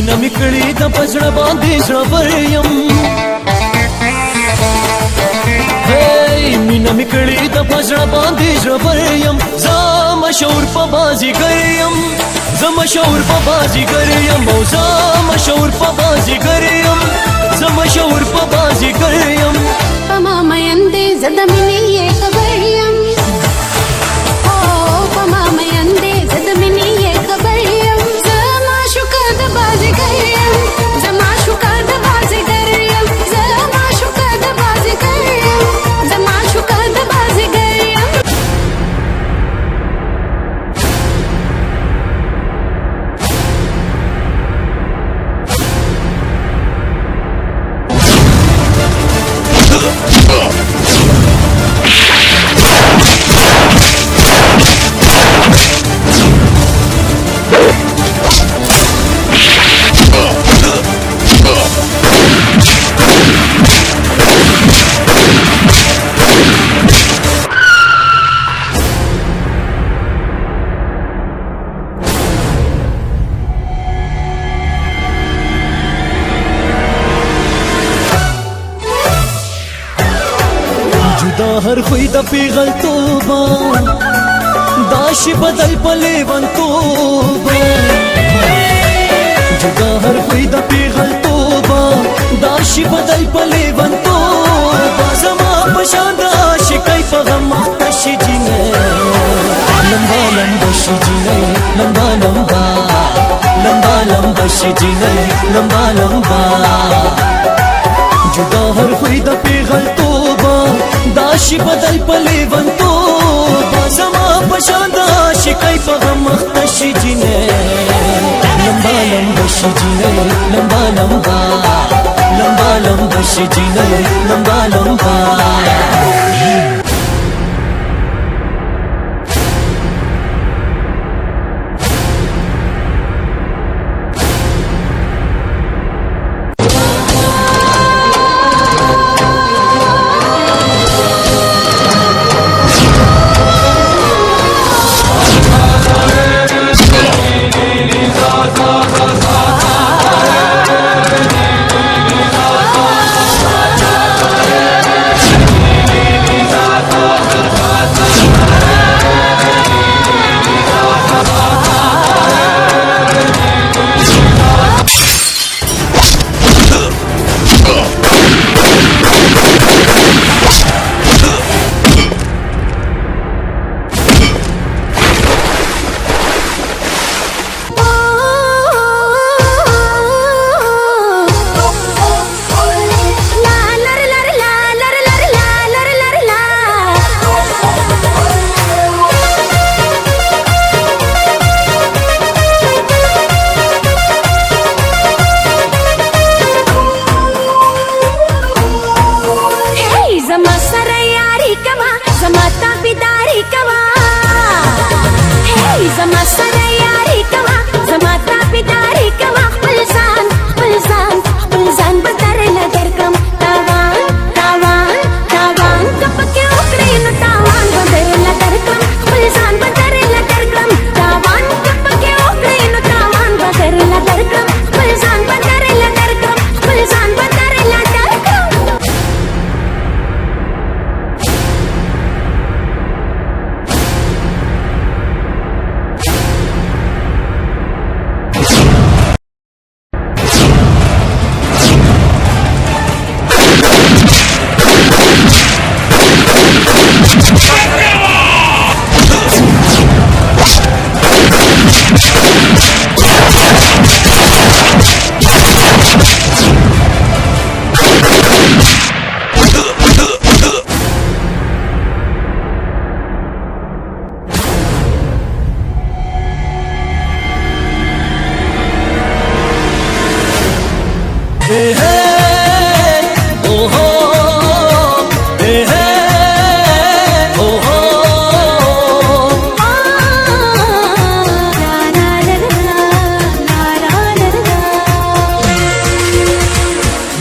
مینا میکړی د پزړه باندې ژوریم مینا میکړی د پزړه باندې ژوریم زما مشهور په بازیګریم زما مشهور په بازیګریم او زما مشهور په بازیګریم زما مشهور په بازیګریم پما مینده زدمنی خبریم او پما مینده زدمنی خبریم زما شکر د بازیګریم زما شکر د بازیګریم زما شکر د بازیګریم زما شکر د بازیګریم دا هر خوی د پیغلتوبه داشي بدل پلیوانتوبه جدا هر خوی د پیغلتوبه داشي بدل پلیوانتوبه زما پشان د عاشقۍ په غم مخته شي جینۍ لمبا لمبا شي جینۍ لمبا لمبا لمبا لمبا شي جینۍ لمبا لمبا جدا هر خوی د پیغلتوبه داشي بدل پلیوانتوبه زما پشان د عاشقۍ په غم مخته شي جینۍ لمبا لمبا شي جینۍ لمبا لمبا لمبا لمبا شي جینۍ لمبا لمبا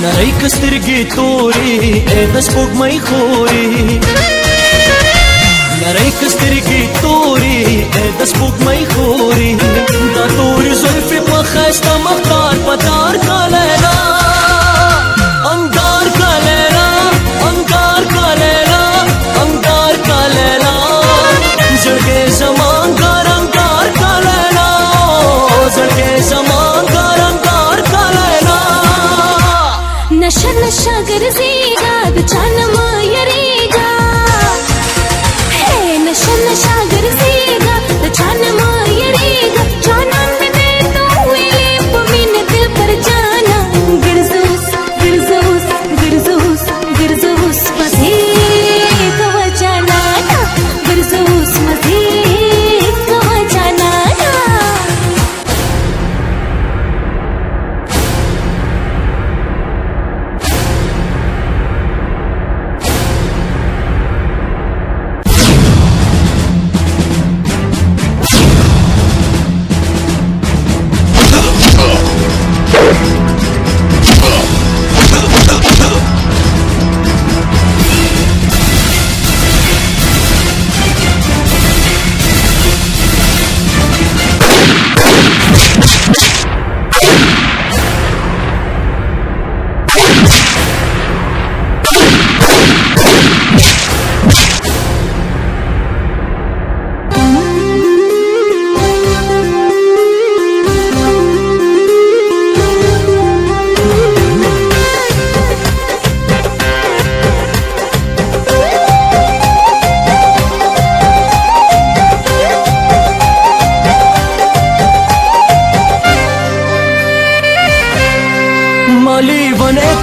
نری کسترګې تورې د سپوږمۍ خورې نری کسترګې تورې د سپوږمۍ خورې دا تورې زلفې په ښایسته مخ کار په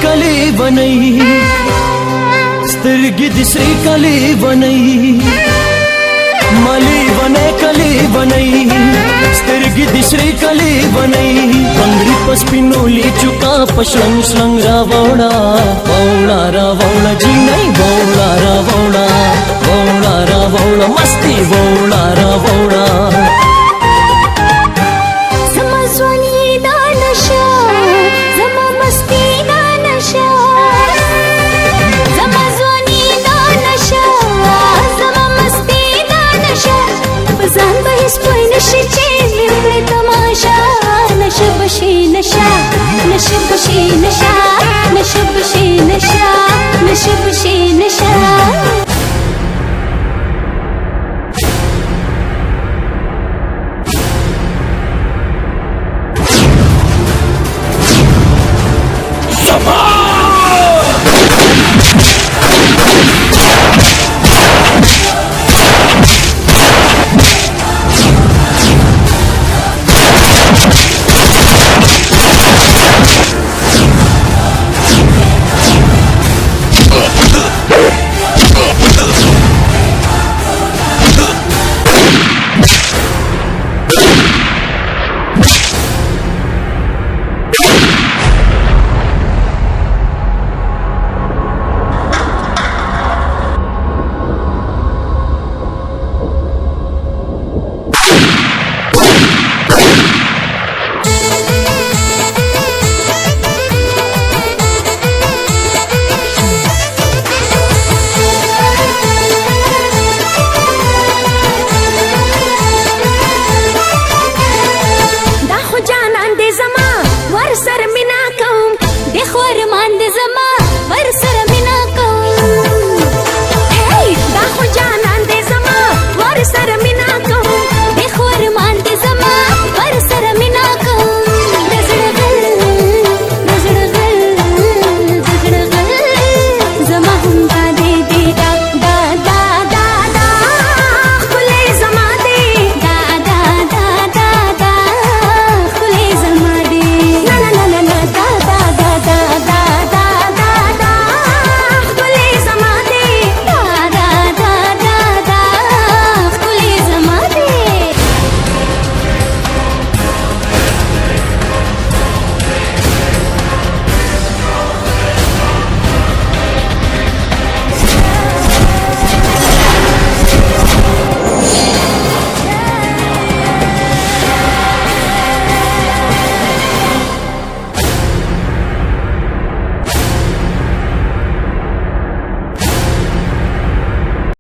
कली बनई स्तर्गी दिसरी कली बनई मली बने कली बनई स्तर्गी दिसरी कली बनई बंगड़ी पसपिनोली चुका पशंग श्लंग रावणा वौणा रावणा जी नहीं वौणा रावणा मस्ती वौणा रावणा समजवणी दानशा जमा मस्ती दानशा समजवणी दानशा जमा मस्ती दानशा बजान बहिस पोय नशेचे निरळे तमाशा नशबशी नशा नशबशी नशा नशबशी नशा नशबशी